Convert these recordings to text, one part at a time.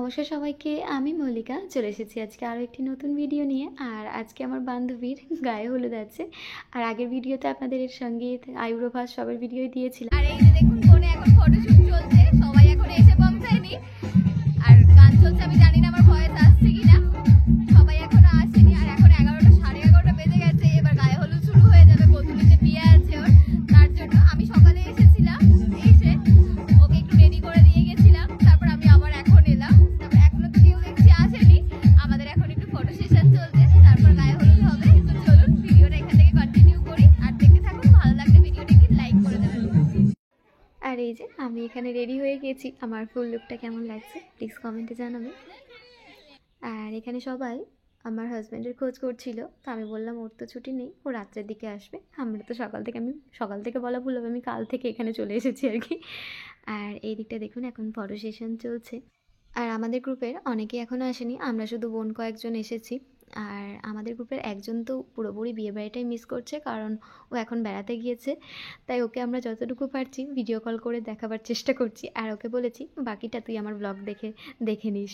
নমস্কার সবাইকে, আমি মল্লিকা চলে এসেছি আজকে আরও একটি নতুন ভিডিও নিয়ে। আর আজকে আমার বান্ধবীর গায়ে হলুদ আছে। আর আগের ভিডিওতে আপনাদের এর সঙ্গীত আইব্রো ভাস সবার ভিডিওই দিয়েছিলাম। আর এই যে দেখুন ফোনে এখন ফটোশুট চলছে, সবাই এখন এসে পৌঁছায়নি আর গান চলছে। আমি জানি না আমার ভয়েস আসছে কিনা, সবাই এখনো আসেনি। আর এখন 11টা 11:30 বেজে গেছে, এবার গায়ে হলুদ শুরু হয়ে যাবে। বধূনিতে বিয়ে আছে ওর, তার জন্য আমি সকালে এসেছিলাম, এসে ওকে একটু রেডি করে দিয়ে গেছিলাম। তারপর আমি আবার এখন এলাম, তারপর এখনো তো কেউ দেখছি আসেনি। আমাদের এখন একটু ফটো সেশন চলছে, তারপর গায়ে হলুদ হবে। তো চলুন ভিডিওটা এখান থেকে কন্টিনিউ করি আর দেখতে থাকুন। ভালো লাগলে ভিডিওটাকে লাইক করে দেবেন। আর এই যে আমি এখানে রেডি হয়ে গেছি। আমার ফুল লুকটা কেমন লাগছে প্লিজ কমেন্টে জানাবে। আর এখানে সবাই আমার হাজব্যান্ডের খোঁজ করছিল, তো আমি বললাম ওর তো ছুটি নেই, ও রাত্রের দিকে আসবে। আমরা তো সকাল থেকে বলা ভুল হবে, আমি কাল থেকে এখানে চলে এসেছি আর কি। আর এই দিকটা দেখুন এখন ফটো সেশন চলছে। আর আমাদের গ্রুপের অনেকেই এখনও আসেনি, আমরা শুধু বোন কয়েকজন এসেছি। আর আমাদের গ্রুপের একজন তো পুরোপুরি বিয়েবাড়িটাই মিস করছে, কারণ ও এখন বেড়াতে গিয়েছে। তাই ওকে আমরা যতটুকু পারছি ভিডিও কল করে দেখাবার চেষ্টা করছি। আর ওকে বলেছি বাকিটা তুই আমার ব্লগ দেখে নিস।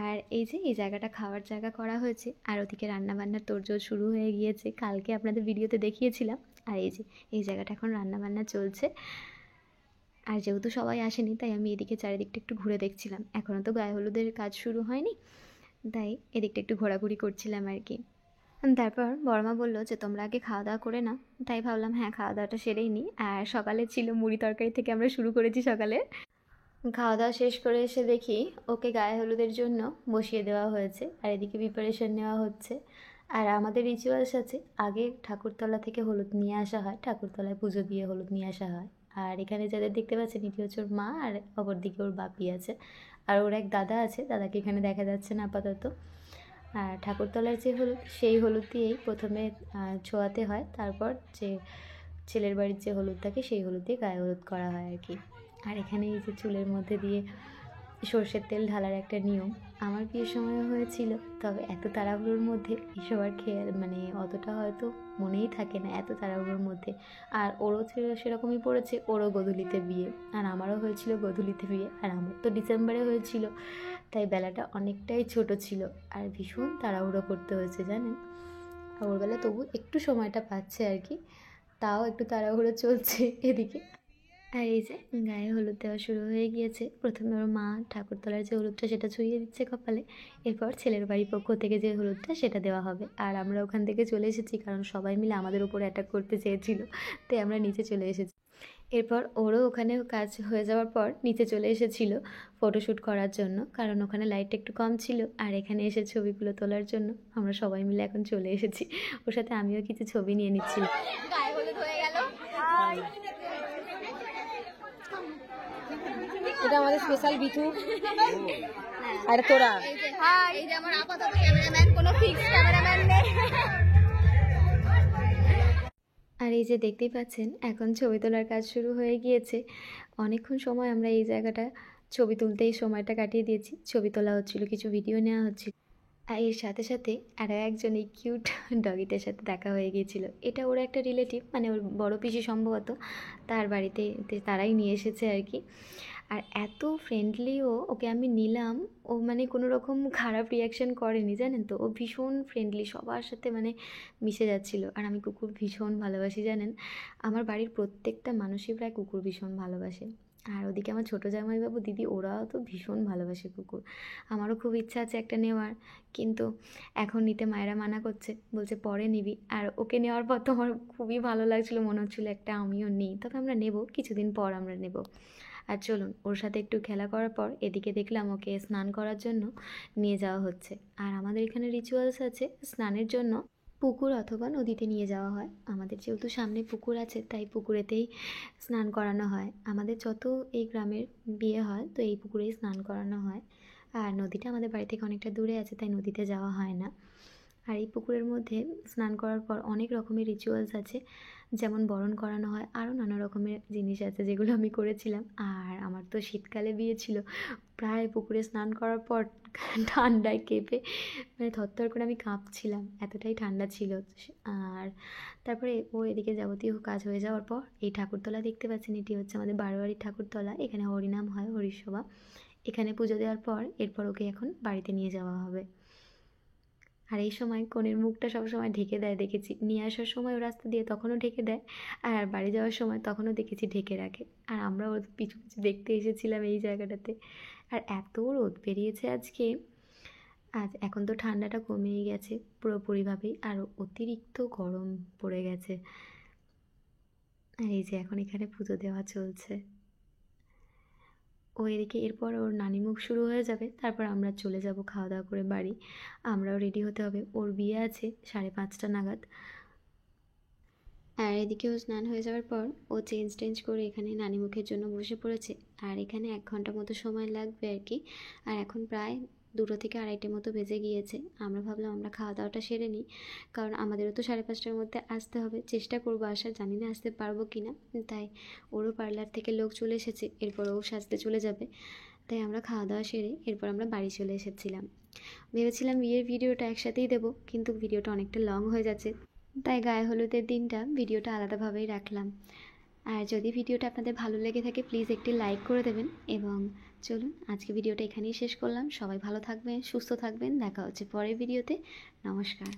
আর এই যে এই জায়গাটা খাওয়ার জায়গা করা হয়েছে, আর ওদিকে রান্নাবান্নার তোড়জোড় শুরু হয়ে গিয়েছে, কালকে আপনাদের ভিডিওতে দেখিয়েছিলাম। আর এই যে এই জায়গাটা এখন রান্নাবান্না চলছে। আর যেহেতু সবাই আসেনি তাই আমি এদিকে চারিদিকটা একটু ঘুরে দেখছিলাম। এখনও তো গায়ে হলুদের কাজ শুরু হয়নি, তাই এদিকটা একটু ঘোরাঘুরি করছিলাম আর কি। তারপর বড়মা বললো যে তোমরা আগে খাওয়া দাওয়া করে নাও, তাই ভাবলাম হ্যাঁ খাওয়া দাওয়াটা সেরেই নিই। আর সকালে ছিল মুড়ি তরকারি থেকে আমরা শুরু করেছি সকালে। খাওয়া দাওয়া শেষ করে এসে দেখি ওকে গায়ে হলুদের জন্য বসিয়ে দেওয়া হয়েছে, আর এদিকে প্রিপারেশন নেওয়া হচ্ছে। আর আমাদের রিচুয়ালস আছে, আগে ঠাকুরতলা থেকে হলুদ নিয়ে আসা হয়, ঠাকুরতলায় পুজো দিয়ে হলুদ নিয়ে আসা হয়। আর এখানে যাদের দেখতে পাচ্ছেন এটি হচ্ছে ওর মা, আর অপর দিকে ওর বাপি আছে। আর ওর এক দাদা আছে, দাদাকে এখানে দেখা যাচ্ছে না আপাতত। আর ঠাকুরতলার যে হলুদ সেই হলুদ দিয়েই প্রথমে ছোঁয়াতে হয়, তারপর যে ছেলের বাড়ির যে হলুদ থাকে সেই হলুদ দিয়ে গায়ে হলুদ করা হয় আর কি। আর এখানে এই যে চুলের মধ্যে দিয়ে সর্ষের তেল ঢালার একটা নিয়ম আমার বিয়ের সময় হয়েছিল, তবে এত তাড়াহুড়োর মধ্যে এসব আর খেয়াল অতটা হয়তো মনেই থাকে না এত তাড়াহুড়োর মধ্যে। আর ওরও সেরকমই পড়েছে, ওরও গোধূলিতে বিয়ে, আর আমারও হয়েছিল গোধূলিতে বিয়ে। আর আমার তো ডিসেম্বরে হয়েছিল, তাই বেলাটা অনেকটাই ছোট ছিল আর ভীষণ তাড়াহুড়ো করতে হয়েছে জানেন। আর ওর বেলা তবু একটু সময়টা পাচ্ছে আর কি, তাও একটু তাড়াহুড়ো চলছে এদিকে। আর এই যে গায়ে হলুদ দেওয়া শুরু হয়ে গিয়েছে। প্রথমে ওর মা ঠাকুরতলার যে হলুদটা সেটা ছুঁয়ে দিচ্ছে কপালে, এরপর ছেলের বাড়ির পক্ষ থেকে যে হলুদটা সেটা দেওয়া হবে। আর আমরা ওখান থেকে চলে এসেছি, কারণ সবাই মিলে আমাদের উপর অ্যাটাক করতে চেয়েছিল, তাই আমরা নিচে চলে এসেছি। এরপর ওরও ওখানে কাজ হয়ে যাওয়ার পর নিচে চলে এসেছিল ফটোশ্যুট করার জন্য, কারণ ওখানে লাইটটা একটু কম ছিল। আর এখানে এসে ছবিগুলো তোলার জন্য আমরা সবাই মিলে এখন চলে এসেছি। ওর সাথে আমিও কিছু ছবি নিয়ে নিচ্ছিলাম। গায়ে হলুদ হয়ে গেল। এটা আমাদের স্পেশাল বিটু। আর তোরা এই যে আমার আপাতত ক্যামেরাম্যান, কোনো ফিক্স ক্যামেরাম্যান নেই। আর এই যে দেখতেই পাচ্ছেন এখন ছবি তোলার কাজ শুরু হয়ে গিয়েছে। অনেকক্ষণ সময় আমরা এই জায়গাটা ছবি তুলতেই সময়টা কাটিয়ে দিয়েছি। ছবি তোলা হচ্ছিল, কিছু ভিডিও নেওয়া হচ্ছিল। আর এর সাথে সাথে আরও একজন এই কিউট ডগিটার সাথে দেখা হয়ে গিয়েছিল। এটা ওর একটা রিলেটিভ, ওর বড় পিসি সম্ভবত, তার বাড়িতে তারাই নিয়ে এসেছে আর কি। আর এত ফ্রেন্ডলি ওকে আমি নিলাম, ও কোনো রকম খারাপ রিয়াকশান করেনি জানেন তো। ও ভীষণ ফ্রেন্ডলি, সবার সাথে মিশে যাচ্ছিলো। আর আমি কুকুর ভীষণ ভালোবাসি জানেন, আমার বাড়ির প্রত্যেকটা মানুষই প্রায় কুকুর ভীষণ ভালোবাসে। আর ওদিকে আমার ছোটো জামাইবাবু দিদি ওরাও তো ভীষণ ভালোবাসে কুকুর। আমারও খুব ইচ্ছা আছে একটা নেওয়ার, কিন্তু এখন নিতে মায়েরা মানা করছে, বলছে পরে নিবি। আর ওকে নেওয়ার পর তো আমার খুবই ভালো লাগছিলো, মনে হচ্ছিলো একটা আমিও নিই, তবে আমরা নেব কিছুদিন পর আমরা নেব। আর চলুন ওর সাথে একটু খেলা করার পর এদিকে দেখলাম ওকে স্নান করার জন্য নিয়ে যাওয়া হচ্ছে। আর আমাদের এখানে রিচুয়ালস আছে, স্নানের জন্য পুকুর অথবা নদীতে নিয়ে যাওয়া হয়। আমাদের যেহেতু সামনে পুকুর আছে তাই পুকুরেতেই স্নান করানো হয়। আমাদের যত এই গ্রামের বিয়ে হয় তো এই পুকুরেই স্নান করানো হয়। আর নদীটা আমাদের বাড়ি থেকে অনেকটা দূরে আছে, তাই নদীতে যাওয়া হয় না। আর এই পুকুরের মধ্যে স্নান করার পর অনেক রকমের রিচুয়ালস আছে, যেমন বরণ করানো হয়, আরও নানা রকমের জিনিস আছে যেগুলো আমি করেছিলাম। আর আমার তো শীতকালে বিয়ে ছিল, প্রায় পুকুরে স্নান করার পর ঠান্ডায় কেঁপে থরথর করে আমি কাঁপছিলাম, এতটাই ঠান্ডা ছিল। আর তারপরে ও এদিকে যাবতীয় কাজ হয়ে যাওয়ার পর এই ঠাকুরতলা দেখতে পাচ্ছেন, এটি হচ্ছে আমাদের বারোয়ারির ঠাকুরতলা। এখানে হরিনাম হয়, হরিসভা। এখানে পুজো দেওয়ার পর এরপর ওকে এখন বাড়িতে নিয়ে যাওয়া হবে। আর এই সময় কনের মুখটা সবসময় ঢেকে দেয় দেখেছি, নিয়ে আসার সময় ও রাস্তা দিয়ে তখনও ঢেকে দেয়, আর বাড়ি যাওয়ার সময় তখনও দেখেছি ঢেকে রাখে। আর আমরা ওর পিছু পিছু দেখতে এসেছিলাম এই জায়গাটাতে। আর এত রোদ বেরিয়েছে আজকে, আজ এখন তো ঠান্ডাটা কমেই গেছে পুরোপুরিভাবেই, আর অতিরিক্ত গরম পড়ে গেছে। আর এই যে এখন এখানে পুজো দেওয়া চলছে। ও এদিকে এরপর ওর নানিমুখ শুরু হয়ে যাবে, তারপর আমরা চলে যাব খাওয়া দাওয়া করে বাড়ি। আমরাও রেডি হতে হবে, ওর বিয়ে আছে 5:30 নাগাদ। আর এদিকে ও স্নান হয়ে যাওয়ার পর ও চেঞ্জ করে এখানে নানিমুখের জন্য বসে পড়েছে। আর এখানে 1 ঘন্টা মতো সময় লাগবে আর কি। আর এখন প্রায় 2টো থেকে 2:30 মতো বেজে গিয়েছে। আমরা ভাবলাম আমরা খাওয়া দাওয়াটা সেরে নিই, কারণ আমাদেরও তো 5:30টার মধ্যে আসতে হবে। চেষ্টা করবো আসার, জানি না আসতে পারবো কি না। তাই ওরও পার্লার থেকে লোক চলে এসেছে, এরপর ও সাজতে চলে যাবে। তাই আমরা খাওয়া দাওয়া সেরে এরপর আমরা বাড়ি চলে এসেছিলাম। ভেবেছিলাম বিয়ের ভিডিওটা একসাথেই দেবো, কিন্তু ভিডিওটা অনেকটা লং হয়ে যাচ্ছে, তাই গায়ে হলুদের দিনটা ভিডিওটা আলাদাভাবেই রাখলাম। আর যদি ভিডিওটা আপনাদের ভালো লেগে থাকে প্লিজ একটি লাইক করে দেবেন। এবং চলুন আজকে ভিডিওটা এখানেই শেষ করলাম। সবাই ভালো থাকবেন, সুস্থ থাকবেন, দেখা হচ্ছে পরের ভিডিওতে। নমস্কার।